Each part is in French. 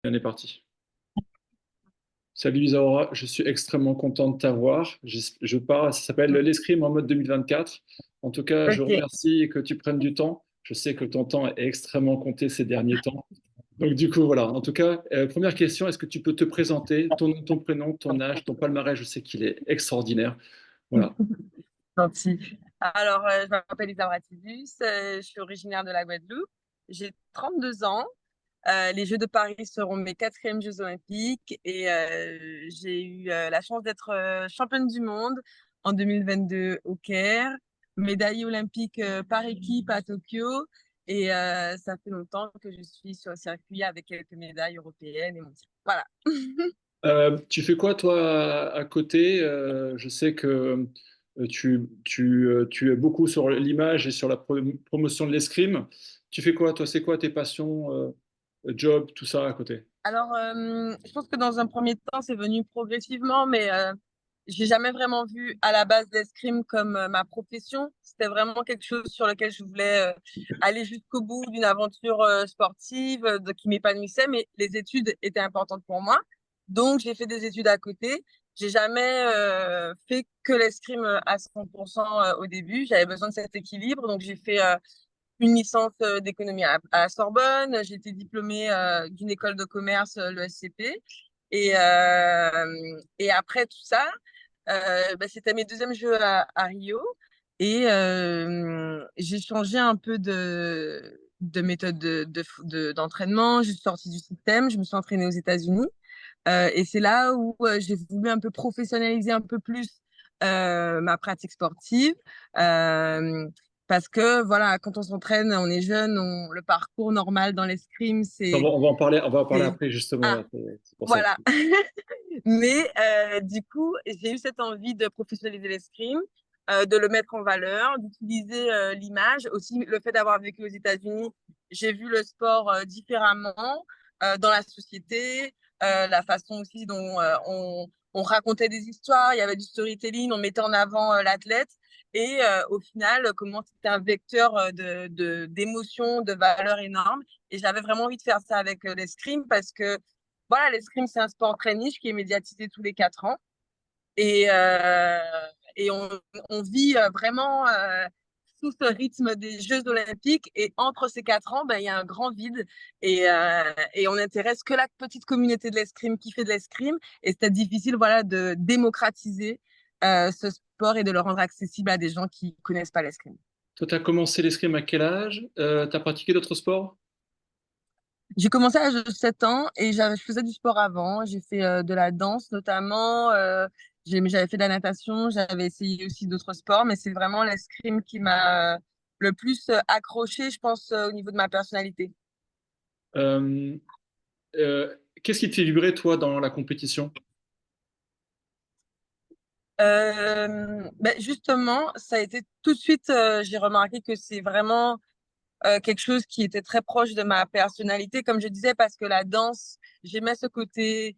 On est parti. Salut Isaura, je suis extrêmement content de t'avoir. Je pars, ça s'appelle l'escrime en mode 2024. En tout cas, je Ok, remercie que tu prennes du temps. Je sais que ton temps est extrêmement compté ces derniers temps. Donc du coup, voilà. En tout cas, première question, est-ce que tu peux te présenter, ton nom, ton prénom, ton âge, ton palmarès? Je sais qu'il est extraordinaire. Voilà. gentil. Alors, je m'appelle Isa Bratidus, je suis originaire de la Guadeloupe. J'ai 32 ans. Les Jeux de Paris seront mes quatrièmes Jeux olympiques et j'ai eu la chance d'être championne du monde en 2022 au Caire, médaillée olympique par équipe à Tokyo et ça fait longtemps que je suis sur le circuit avec quelques médailles européennes et mondiales. Voilà. Tu fais quoi, toi, à côté? Je sais que tu es beaucoup sur l'image et sur la promotion de l'escrime. Tu fais quoi, toi? C'est quoi tes passions, job, tout ça à côté? Alors, je pense que dans un premier temps, c'est venu progressivement, mais j'ai jamais vraiment vu à la base l'escrime comme ma profession. C'était vraiment quelque chose sur lequel je voulais aller jusqu'au bout d'une aventure sportive qui m'épanouissait, mais les études étaient importantes pour moi. Donc, j'ai fait des études à côté. J'ai jamais fait que l'escrime à 100% au début. J'avais besoin de cet équilibre, donc j'ai fait une licence d'économie à Sorbonne. J'ai été diplômée d'une école de commerce, le SCP. Et après tout ça, bah, c'était mes deuxièmes jeux à Rio. Et j'ai changé un peu de méthode d'entraînement. Je suis sortie du système. Je me suis entraînée aux États-Unis. Et c'est là où j'ai voulu un peu professionnaliser un peu plus ma pratique sportive. Euh, Parce que voilà, quand on s'entraîne, on est jeune, le parcours normal dans l'escrime, On va en parler c'est... après, justement. Ah, Ouais, c'est pour ça. voilà. Mais du coup, j'ai eu cette envie de professionnaliser l'escrime, de le mettre en valeur, d'utiliser l'image. Aussi, le fait d'avoir vécu aux États-Unis, j'ai vu le sport différemment dans la société, la façon aussi dont on racontait des histoires, il y avait du storytelling, on mettait en avant l'athlète. Et au final, comment c'était un vecteur d'émotions, de valeurs énormes. Et j'avais vraiment envie de faire ça avec l'escrime parce que voilà, l'escrime, c'est un sport très niche qui est médiatisé tous les 4 ans. Et, euh, et on vit vraiment sous ce rythme des Jeux olympiques. Et entre ces 4 ans, ben, il y a un grand vide. Et on n'intéresse que la petite communauté de l'escrime qui fait de l'escrime. Et c'était difficile voilà, de démocratiser ce sport et de le rendre accessible à des gens qui ne connaissent pas l'escrime. Toi, tu as commencé l'escrime à quel âge? Tu as pratiqué d'autres sports? J'ai commencé à l'âge de 7 ans et je faisais du sport avant. J'ai fait de la danse notamment. J'avais fait de la natation. J'avais essayé aussi d'autres sports, mais c'est vraiment l'escrime qui m'a le plus accroché, je pense, au niveau de ma personnalité. Euh, Qu'est-ce qui te fait vibrer, toi, dans la compétition? Ben justement, ça a été tout de suite, j'ai remarqué que c'est vraiment quelque chose qui était très proche de ma personnalité, comme je disais, parce que la danse, j'aimais ce côté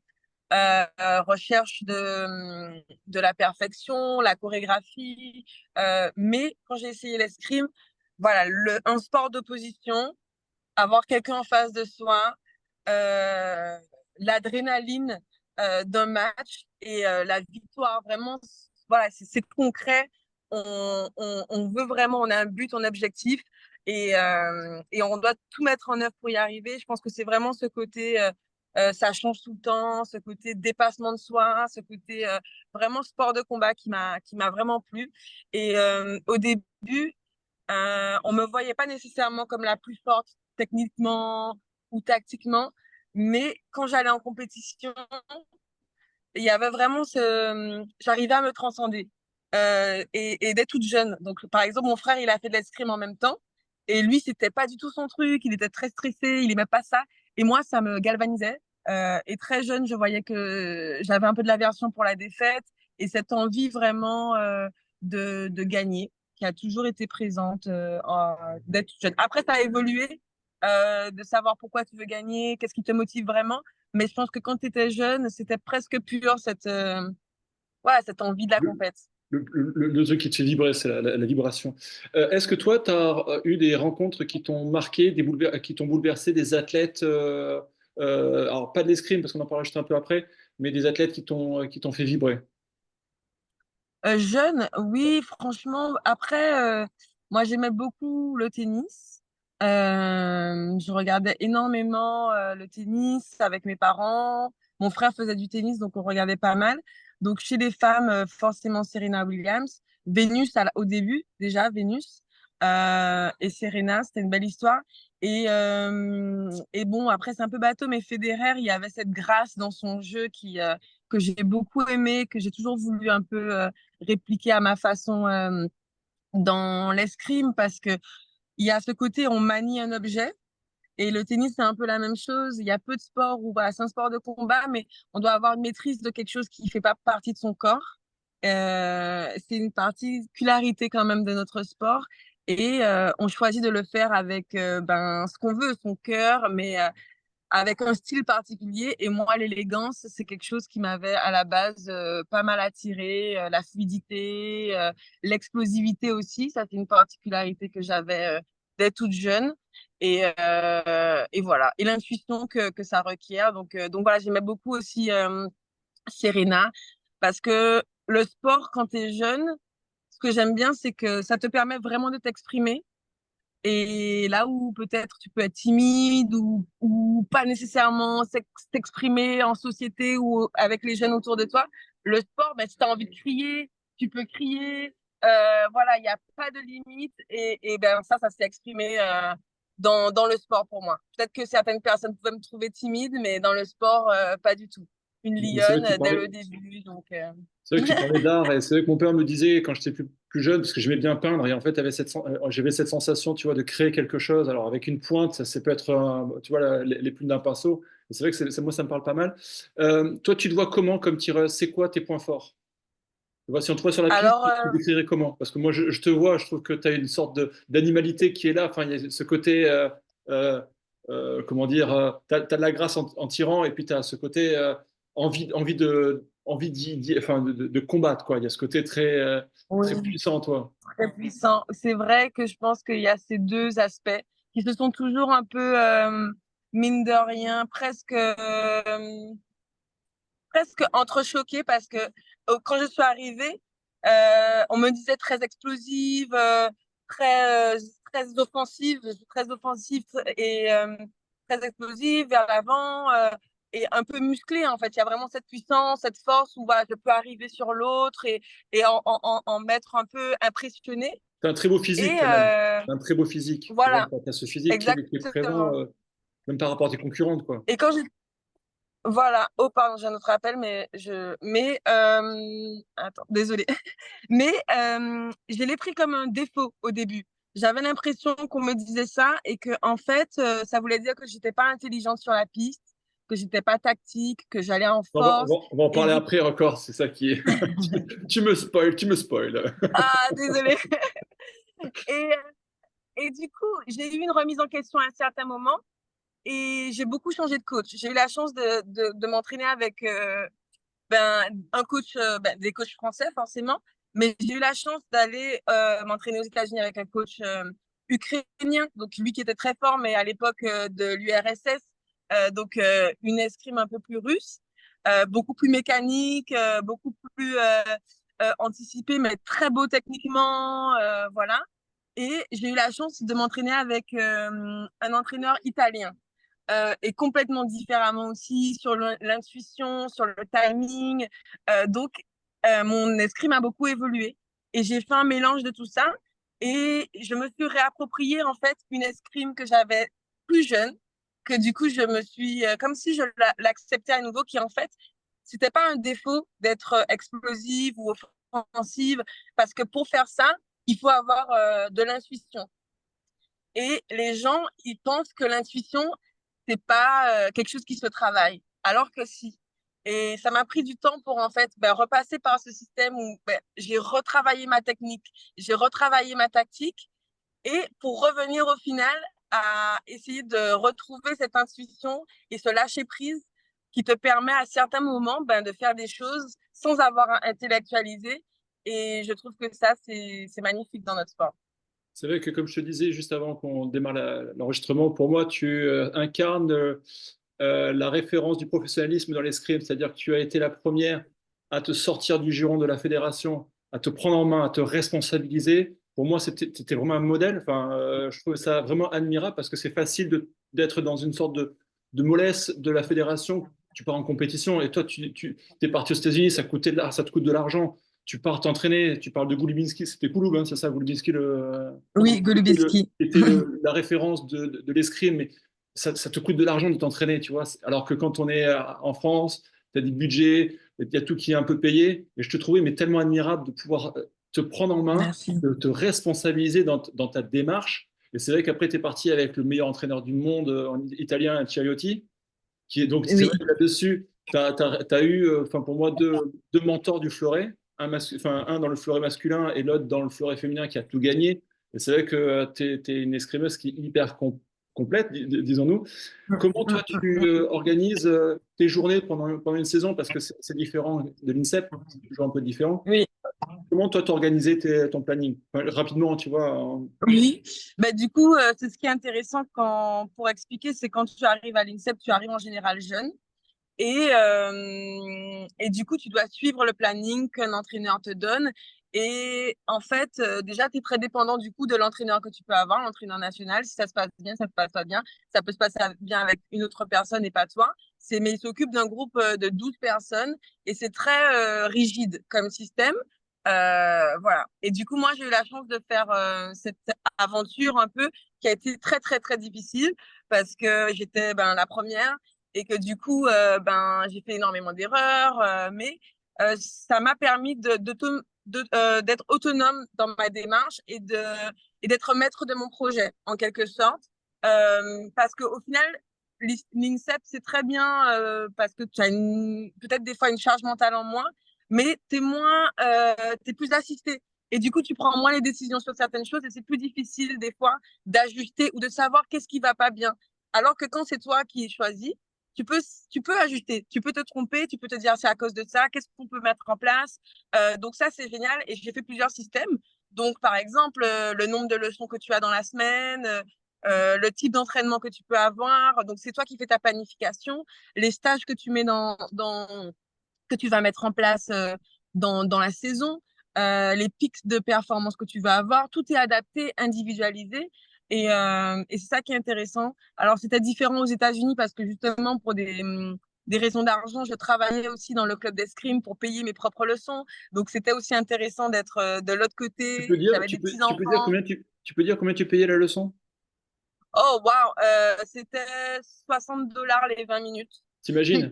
recherche de la perfection, la chorégraphie. Mais quand j'ai essayé l'escrime, voilà, un sport d'opposition, avoir quelqu'un en face de soi, euh, l'adrénaline d'un match et la victoire, vraiment, voilà, c'est concret. On veut vraiment, on a un but, un objectif et on doit tout mettre en œuvre pour y arriver. Je pense que c'est vraiment ce côté, ça change tout le temps, ce côté dépassement de soi, ce côté vraiment sport de combat qui m'a vraiment plu. Et au début, on me voyait pas nécessairement comme la plus forte techniquement ou tactiquement, mais quand j'allais en compétition, il y avait vraiment j'arrivais à me transcender et dès toute jeune. Donc, par exemple, mon frère, il a fait de l'escrime en même temps et lui, c'était pas du tout son truc. Il était très stressé, il aimait pas ça. Et moi, ça me galvanisait. Et très jeune, je voyais que j'avais un peu de l'aversion pour la défaite et cette envie vraiment de gagner qui a toujours été présente dès toute jeune. Après, ça a évolué de savoir pourquoi tu veux gagner, qu'est-ce qui te motive vraiment. Mais je pense que quand tu étais jeune, c'était presque pur voilà, cette envie de la Le, compète. le truc qui te fait vibrer, c'est la vibration. Est-ce que toi, tu as eu des rencontres qui t'ont marqué, qui t'ont bouleversé, des athlètes alors pas de l'escrime parce qu'on en parlera juste un peu après, mais des athlètes qui t'ont fait vibrer. Jeune, oui, franchement. Après, moi, j'aimais beaucoup le tennis. Je regardais énormément le tennis avec mes parents. Mon frère faisait du tennis, donc on regardait pas mal. Donc, chez les femmes, forcément Serena Williams. Vénus au début, déjà, Vénus. Et Serena, c'était une belle histoire. Et bon, après, c'est un peu bateau, mais Federer, il y avait cette grâce dans son jeu que j'ai beaucoup aimé, que j'ai toujours voulu un peu répliquer à ma façon dans l'escrime parce que il y a ce côté on manie un objet et le tennis c'est un peu la même chose. Il y a peu de sports où voilà, c'est un sport de combat, mais on doit avoir une maîtrise de quelque chose qui fait pas partie de son corps. C'est une particularité quand même de notre sport et on choisit de le faire avec ben ce qu'on veut, son cœur, mais avec un style particulier. Et moi, l'élégance, c'est quelque chose qui m'avait à la base pas mal attiré. La fluidité, l'explosivité aussi, ça c'est une particularité que j'avais dès toute jeune. Et voilà. Et l'intuition que ça requiert. Donc voilà, j'aimais beaucoup aussi Serena parce que le sport, quand tu es jeune, ce que j'aime bien, c'est que ça te permet vraiment de t'exprimer et là où peut-être tu peux être timide ou pas nécessairement s'exprimer en société ou avec les jeunes autour de toi, le sport, ben, si tu as envie de crier, tu peux crier. Voilà, il n'y a pas de limite et ben, ça s'est exprimé dans le sport pour moi. Peut-être que certaines personnes pouvaient me trouver timide, mais dans le sport, pas du tout. Une C'est vrai lionne que tu dès parlais, le début. c'est vrai que tu parlais d'art et c'est vrai que mon père me disait quand j'étais plus jeune, parce que j'aimais bien peindre et en fait j'avais cette sensation, tu vois, de créer quelque chose. Alors avec une pointe, ça peut être, tu vois, les plumes d'un pinceau. Et c'est vrai que moi ça me parle pas mal. Toi, tu te vois comment comme tireuse? C'est quoi tes points forts? Tu vois, si on te voit sur la piste, Alors, tu décrirais comment? Parce que moi, je te vois, je trouve que tu as une sorte d'animalité qui est là. Enfin, il y a ce côté, euh, comment dire, tu as, de la grâce en tirant, et puis tu as ce côté enfin, de combattre, quoi. Il y a ce côté très oui. puissant en toi. Très puissant. C'est vrai que je pense qu'il y a ces deux aspects qui se sont toujours un peu, mine de rien, presque entrechoqués parce que quand je suis arrivée, on me disait très explosive, très, très offensive, très offensive et très explosive vers l'avant et un peu musclée en fait. Il y a vraiment cette puissance, cette force où voilà, je peux arriver sur l'autre et en mettre un peu impressionné. Tu as un très beau physique Et quand même. T'as un très beau physique. Tu vois, voilà, tu as ce physique qui est présent, exactement. même par rapport à tes concurrentes, quoi. Et quand j'ai voilà, oh pardon, j'ai un autre appel, attends, désolée. Mais je l'ai pris comme un défaut au début. J'avais l'impression qu'on me disait ça et que en fait, ça voulait dire que j'étais pas intelligente sur la piste, que j'étais pas tactique, que j'allais en force. On va en Et parler après encore, c'est ça qui est. Tu me spoil. ah, désolée. Et, et du coup, j'ai eu une remise en question à un certain moment et j'ai beaucoup changé de coach. J'ai eu la chance de m'entraîner avec ben, un coach, des coachs français forcément, mais j'ai eu la chance d'aller m'entraîner aux États-Unis avec un coach ukrainien, donc lui qui était très fort, mais à l'époque de l'URSS, une escrime un peu plus russe, beaucoup plus mécanique, beaucoup plus anticipé, mais très beau techniquement, voilà. Et j'ai eu la chance de m'entraîner avec un entraîneur italien et complètement différemment aussi sur l'intuition, sur le timing. Mon escrime a beaucoup évolué et j'ai fait un mélange de tout ça et je me suis réapproprié en fait une escrime que j'avais plus jeune, que du coup je me suis comme si je l'acceptais à nouveau, qui en fait c'était pas un défaut d'être explosive ou offensive, parce que pour faire ça, il faut avoir de l'intuition. Et les gens, ils pensent que l'intuition, c'est pas quelque chose qui se travaille, alors que si. Et ça m'a pris du temps pour en fait repasser par ce système où j'ai retravaillé ma technique, j'ai retravaillé ma tactique, et pour revenir au final à essayer de retrouver cette intuition et ce lâcher prise qui te permet à certains moments de faire des choses sans avoir intellectualisé. Et je trouve que ça, c'est magnifique dans notre sport. C'est vrai que, comme je te disais juste avant qu'on démarre l'enregistrement, pour moi, tu incarnes la référence du professionnalisme dans l'escrime, c'est-à-dire que tu as été la première à te sortir du giron de la fédération, à te prendre en main, à te responsabiliser. Pour moi, c'était vraiment un modèle. Enfin, je trouve ça vraiment admirable parce que c'est facile d'être dans une sorte de mollesse de la fédération. Tu pars en compétition et toi, tu es parti aux États-Unis, ça te coûte de l'argent. Tu pars t'entraîner, tu parles de Gulubinski, c'était Kouloub, hein, c'est ça, Gulubinski, Oui, Golubiski. était la référence de l'escrime, mais ça te coûte de l'argent de t'entraîner, tu vois. Alors que quand on est en France, tu as des budgets, il y a tout qui est un peu payé. Et je te trouvais mais tellement admirable de pouvoir te prendre en main, Merci. de te responsabiliser dans ta démarche. Et c'est vrai qu'après, tu es parti avec le meilleur entraîneur du monde en italien, Chiariotti, qui est donc, c'est vrai Oui, que là-dessus, tu as eu, enfin, pour moi, deux mentors du fleuret, un dans le fleuret masculin et l'autre dans le fleuret féminin qui a tout gagné. Et c'est vrai que tu es, une escrimeuse qui est hyper complète, disons-nous. Comment toi, tu organises tes journées pendant une saison? Parce que c'est différent de l'INSEP, c'est toujours un peu différent. oui, Comment toi, tu organisais ton planning? Enfin, rapidement, tu vois. oui. Bah, du coup, c'est ce qui est intéressant pour expliquer, c'est quand tu arrives à l'INSEP, tu arrives en général jeune. Et du coup, tu dois suivre le planning qu'un entraîneur te donne. Et en fait, déjà, tu es très dépendant du coup de l'entraîneur que tu peux avoir, l'entraîneur national. Si ça se passe bien, ça se passe pas bien. Ça peut se passer bien avec une autre personne et pas toi. Mais il s'occupe d'un groupe de 12 personnes et c'est très rigide comme système. Voilà. Et du coup, moi, j'ai eu la chance de faire cette aventure un peu qui a été très, très, très difficile parce que j'étais la première et que du coup, j'ai fait énormément d'erreurs, mais ça m'a permis d'être autonome dans ma démarche et d'être maître de mon projet, en quelque sorte. Parce qu'au final, l'INSEP, c'est très bien parce que tu as peut-être des fois une charge mentale en moins, mais t'es plus assisté. Et du coup, tu prends moins les décisions sur certaines choses et c'est plus difficile des fois d'ajuster ou de savoir qu'est-ce qui va pas bien. Alors que quand c'est toi qui choisis, tu peux, tu peux ajuster, tu peux te tromper, tu peux te dire c'est à cause de ça, qu'est-ce qu'on peut mettre en place. Donc ça, c'est génial. Et j'ai fait plusieurs systèmes. Donc, par exemple, le nombre de leçons que tu as dans la semaine, le type d'entraînement que tu peux avoir. Donc, c'est toi qui fais ta planification, les stages que tu mets que tu vas mettre en place dans la saison, les pics de performance que tu vas avoir. Tout est adapté, individualisé. Et c'est ça qui est intéressant. Alors, c'était différent aux États-Unis parce que justement, pour des raisons d'argent, je travaillais aussi dans le club d'escrime pour payer mes propres leçons. Donc, c'était aussi intéressant d'être de l'autre Tu peux côté. dire, J'avais tu des peux, tu peux dire petits-enfants. tu peux dire combien tu payais la leçon? Oh, waouh! C'était 60 $ les 20 minutes. T'imagines?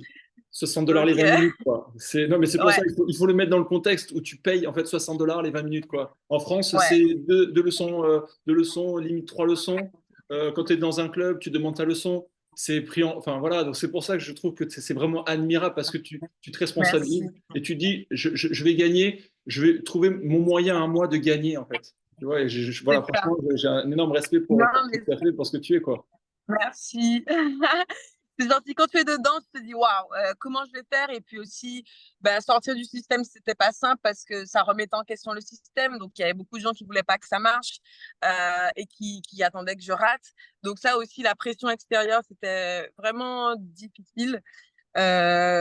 60 $ Donc, les 20 minutes, quoi. Non, mais c'est pour ça, ouais, il faut le mettre dans le contexte où tu payes en fait 60 $ les 20 minutes, quoi. En France, ouais, c'est deux leçons, limite trois leçons. Quand tu es dans un club, tu demandes ta leçon. C'est pris enfin voilà, donc c'est pour ça que je trouve que c'est vraiment admirable parce que tu te responsabilises merci. et tu dis, je vais gagner, je vais trouver mon moyen à moi de gagner, en fait. Tu vois, et C'est voilà, ça. franchement, j'ai un énorme respect pour Non, ce que mais tu as fait, pour ce que tu es, quoi. merci. C'est gentil. Quand tu es dedans, tu te dis waouh, comment je vais faire? Et puis aussi, sortir du système, c'était pas simple parce que ça remettait en question le système. Donc, il y avait beaucoup de gens qui voulaient pas que ça marche et qui attendaient que je rate. Donc, ça aussi, la pression extérieure, c'était vraiment difficile. Mais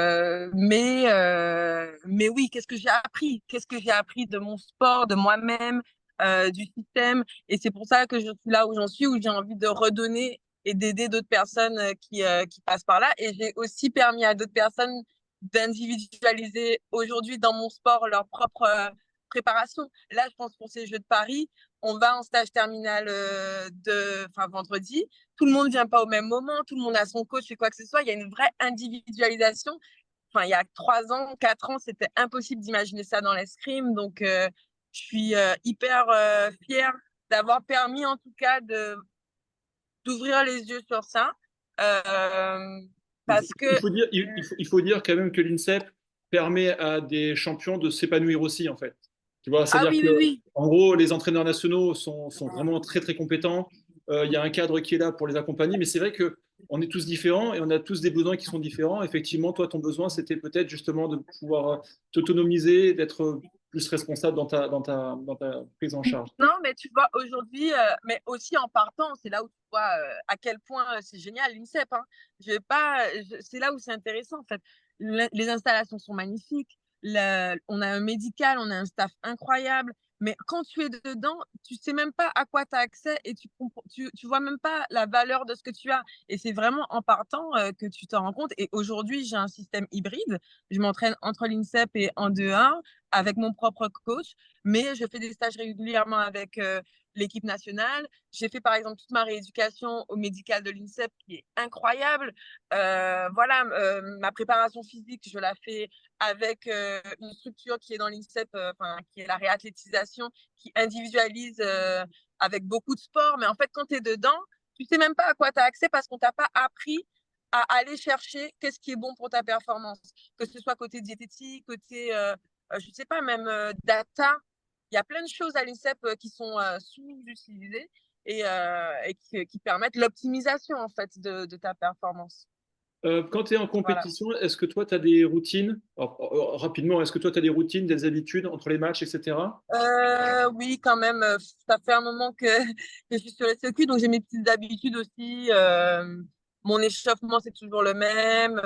oui, qu'est-ce que j'ai appris? Qu'est-ce que j'ai appris de mon sport, de moi-même, du système? Et c'est pour ça que je suis là où j'en suis, où j'ai envie de redonner et d'aider d'autres personnes qui passent par là. Et j'ai aussi permis à d'autres personnes d'individualiser aujourd'hui dans mon sport leur propre préparation. Là, je pense pour ces Jeux de Paris, on va en stage terminal vendredi. Tout le monde vient pas au même moment, tout le monde a son coach et quoi que ce soit. Il y a une vraie individualisation. Enfin, il y a 3 ans, 4 ans, c'était impossible d'imaginer ça dans l'escrime. Donc, je suis hyper fière d'avoir permis, en tout cas, d'ouvrir les yeux sur ça. Euh, Il faut, parce que, il faut dire, il faut dire quand même que l'INSEP permet à des champions de s'épanouir aussi, en fait. Tu vois, ah c'est-à-dire oui, que, oui, oui. en gros, les entraîneurs nationaux sont vraiment très, très compétents. Il y a un cadre qui est là pour les accompagner, mais c'est vrai que on est tous différents et on a tous des besoins qui sont différents. Effectivement, toi, ton besoin, c'était peut-être justement de pouvoir t'autonomiser, d'être plus responsable dans ta prise en charge. Non, mais tu vois, aujourd'hui, mais aussi en partant, c'est là où tu vois à quel point c'est génial l'INSEP. Hein. Je vais pas, c'est là où c'est intéressant en fait. Les installations sont magnifiques. On a un médical, on a un staff incroyable. Mais quand tu es dedans, tu sais même pas à quoi tu as accès et tu vois même pas la valeur de ce que tu as. Et c'est vraiment en partant que tu t'en rends compte. Et aujourd'hui, j'ai un système hybride. Je m'entraîne entre l'INSEP et en 2-1 avec mon propre coach, mais je fais des stages régulièrement avec l'équipe nationale. J'ai fait par exemple toute ma rééducation au médical de l'INSEP qui est incroyable. Voilà, ma préparation physique, je la fais avec une structure qui est dans l'INSEP, qui est la réathlétisation, qui individualise avec beaucoup de sport. Mais en fait, quand tu es dedans, tu sais même pas à quoi tu as accès parce qu'on t'a pas appris à aller chercher qu'est-ce qui est bon pour ta performance, que ce soit côté diététique, côté, je sais pas, même data. Il y a plein de choses à l'INSEP qui sont sous-utilisées et qui permettent l'optimisation en fait de ta performance. Quand tu es en Voilà. compétition, est-ce que toi, tu as des routines? Alors, rapidement, est-ce que toi, tu as des routines, des habitudes entre les matchs, etc.? Oui, quand même, ça fait un moment que, que je suis sur les circuits, donc j'ai mes petites habitudes aussi. Mon échauffement, c'est toujours le même.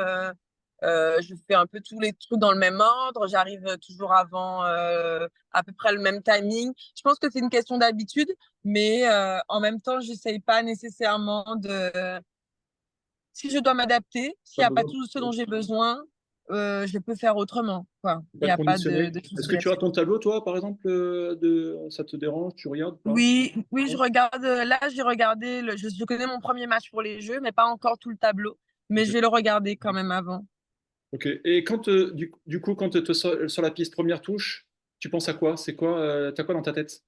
Je fais un peu tous les trucs dans le même ordre. J'arrive toujours avant à peu près le même timing. Je pense que c'est une question d'habitude, mais en même temps, j'essaye pas nécessairement de. Si je dois m'adapter, s'il Pas n'y a pas besoin tout ce dont j'ai besoin, je peux faire autrement, quoi. Il pas n'y de a pas conditionner. de Est-ce souci que tu as là-dessus. ton tableau, toi, par exemple, ça te dérange? Tu regardes ou pas? Oui, oui, je Non. regarde. Là, j'ai regardé. Je connais mon premier match pour les Jeux, mais pas encore tout le tableau. Mais Ok. je vais le regarder quand même avant. Ok. Et quand, du coup, quand tu es sur la piste première touche, tu penses à quoi? C'est quoi? T'as quoi dans ta tête?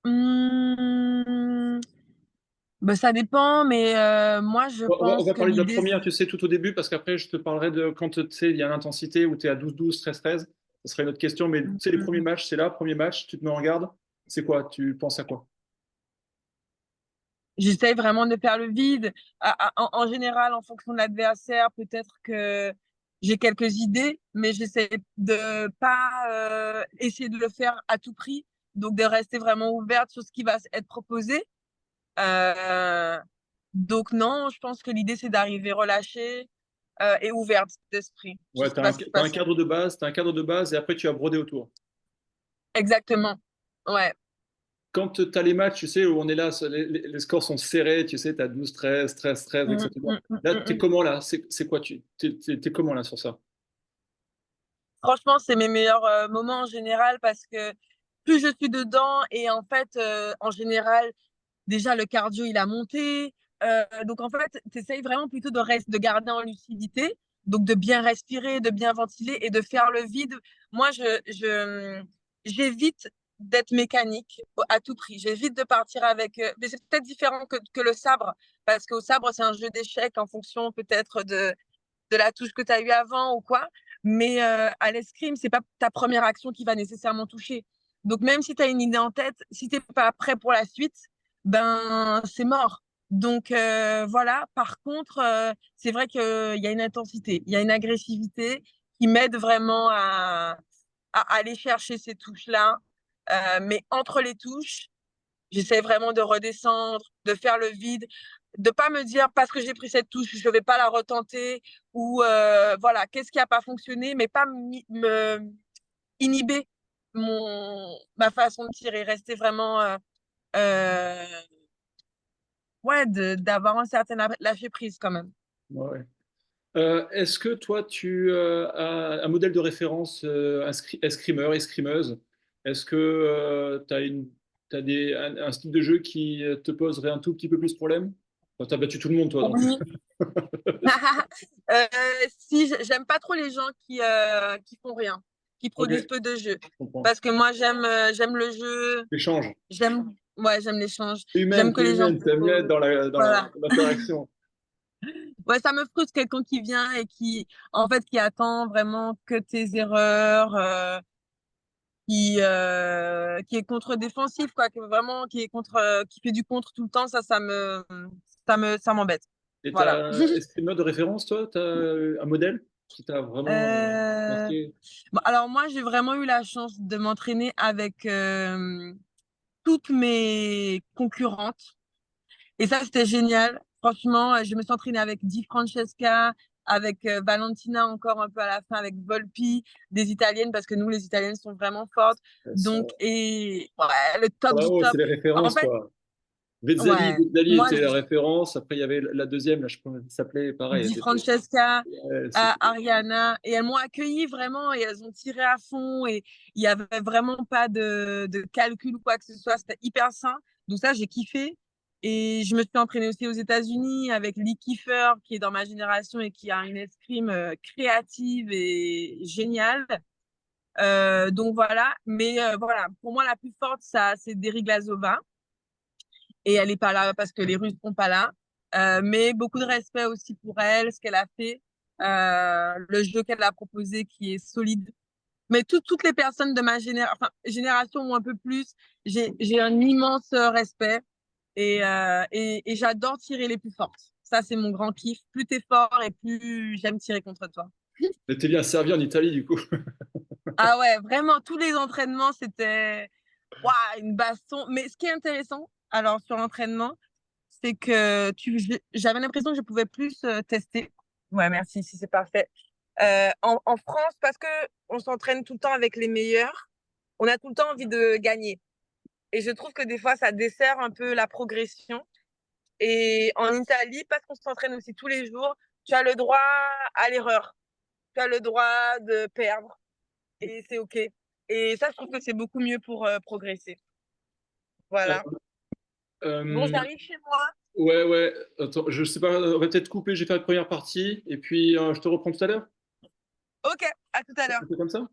Hmm, bah, ça dépend, mais moi, je On pense va que parler de la l'idée, première, tu sais, tout au début, parce qu'après, je te parlerai de quand tu sais, il y a l'intensité où tu es à 12-12, 13-13. Ce serait une autre question, mais tu sais, les premiers matchs, c'est là, premier match, tu te mets en garde. C'est quoi? Tu penses à quoi? j'essaye vraiment de faire le vide. En général, en fonction de l'adversaire, peut-être que j'ai quelques idées, mais j'essaie de pas essayer de le faire à tout prix. Donc, de rester vraiment ouverte sur ce qui va être proposé. Euh, Donc non, je pense que l'idée c'est d'arriver relâchée et ouverte d'esprit. Je Ouais, sais pas ce qui se t'as un passe. cadre de base, t'as un cadre de base, et après, tu as brodé autour. Exactement. Ouais. Quand tu as les matchs, tu sais, où on est là, les scores sont serrés, tu sais, tu as 12-13, 13-13, Mm, etc. mm, mm, Là, mm, tu es mm. comment là? C'est quoi? T'es comment là sur ça? Franchement, c'est mes meilleurs moments en général parce que plus je suis dedans et en fait, en général, déjà le cardio il a monté. Donc en fait, tu essayes vraiment plutôt de garder en lucidité, donc de bien respirer, de bien ventiler et de faire le vide. Moi, j'évite d'être mécanique à tout prix. J'évite de partir avec. Mais c'est peut-être différent que le sabre, parce qu'au sabre, c'est un jeu d'échecs en fonction peut-être de la touche que tu as eue avant ou quoi. Mais à l'escrime, c'est pas ta première action qui va nécessairement toucher. Donc même si tu as une idée en tête, si tu n'es pas prêt pour la suite, ben c'est mort. Donc voilà, par contre, c'est vrai qu'il y a une intensité, il y a une agressivité qui m'aide vraiment à aller chercher ces touches-là. Mais entre les touches, j'essaie vraiment de redescendre, de faire le vide, de pas me dire parce que j'ai pris cette touche, je vais pas la retenter ou voilà, qu'est-ce qui a pas fonctionné, mais pas me inhiber ma façon de tirer, rester vraiment euh, ouais, d'avoir un certain lâcher prise quand même. Ouais. Est-ce que toi, tu as un modèle de référence, escrimeur, escrimeuse? Est-ce que t'as un style de jeu qui te poserait un tout petit peu plus de problème? Enfin, t'as battu tout le monde, toi, donc. Oui. Euh, si j'aime pas trop les gens qui font rien, qui Ok, produisent peu de jeux, je comprends. parce que moi j'aime le jeu, Échange. j'aime l'échange, j'aime que T'es les gens humaine, t'aimes bien être proposent. dans Voilà. l'interaction. Ouais, ça me frustre quelqu'un qui vient et qui, en fait, qui attend vraiment que tes erreurs, qui est contre-défensif, quoi, qui est qui fait du contre tout le temps, ça m'embête. Et Voilà. t'as escrimeur de référence, toi? T'as un modèle? qui t'a vraiment Euh, marqué? Bon, alors moi, j'ai vraiment eu la chance de m'entraîner avec toutes mes concurrentes. Et ça, c'était génial. Franchement, je me suis entraînée avec Di Francesca, avec Valentina encore un peu à la fin, avec Volpi, des Italiennes, parce que nous, les Italiennes sont vraiment fortes. Elles Donc, sont et ouais, le top du là-haut, c'est top. les En références, fait, quoi. Vezzali, ouais, Vezzali moi, était la référence. Après, il y avait la deuxième, là, je sais pas comment elle s'appelait, pareil. Di Francesca, C'était Ariana, et elles m'ont accueilli vraiment, et elles ont tiré à fond, et il y avait vraiment pas de calcul ou quoi que ce soit, c'était hyper sain. Donc ça, j'ai kiffé. Et je me suis entraînée aussi aux États-Unis avec Lee Kiefer, qui est dans ma génération et qui a une escrime créative et géniale. Donc voilà, mais voilà, pour moi, la plus forte, ça, c'est Deriglazova. Et elle est pas là parce que les Russes sont pas là. Mais beaucoup de respect aussi pour elle, ce qu'elle a fait, le jeu qu'elle a proposé qui est solide. Mais toutes les personnes de ma génération ou un peu plus, j'ai un immense respect et j'adore tirer les plus fortes. Ça, c'est mon grand kiff. Plus t'es fort et plus j'aime tirer contre toi. Elle était bien servie en Italie, du coup. Ah ouais, vraiment, tous les entraînements, c'était waouh, une baston. Mais ce qui est intéressant, alors sur l'entraînement, c'est que j'avais l'impression que je pouvais plus tester. Ouais, merci, si c'est parfait. En France, parce que on s'entraîne tout le temps avec les meilleurs, on a tout le temps envie de gagner. Et je trouve que des fois, ça dessert un peu la progression. Et en Italie, parce qu'on s'entraîne aussi tous les jours, tu as le droit à l'erreur. Tu as le droit de perdre. Et c'est OK. Et ça, je trouve que c'est beaucoup mieux pour progresser. Euh, Voilà. Bon, euh, j'arrive chez moi. ouais, ouais. Attends, je sais pas, on va peut-être couper. J'ai fait la première partie. Et puis, je te reprends tout à l'heure. OK, à tout à l'heure. On fait comme ça?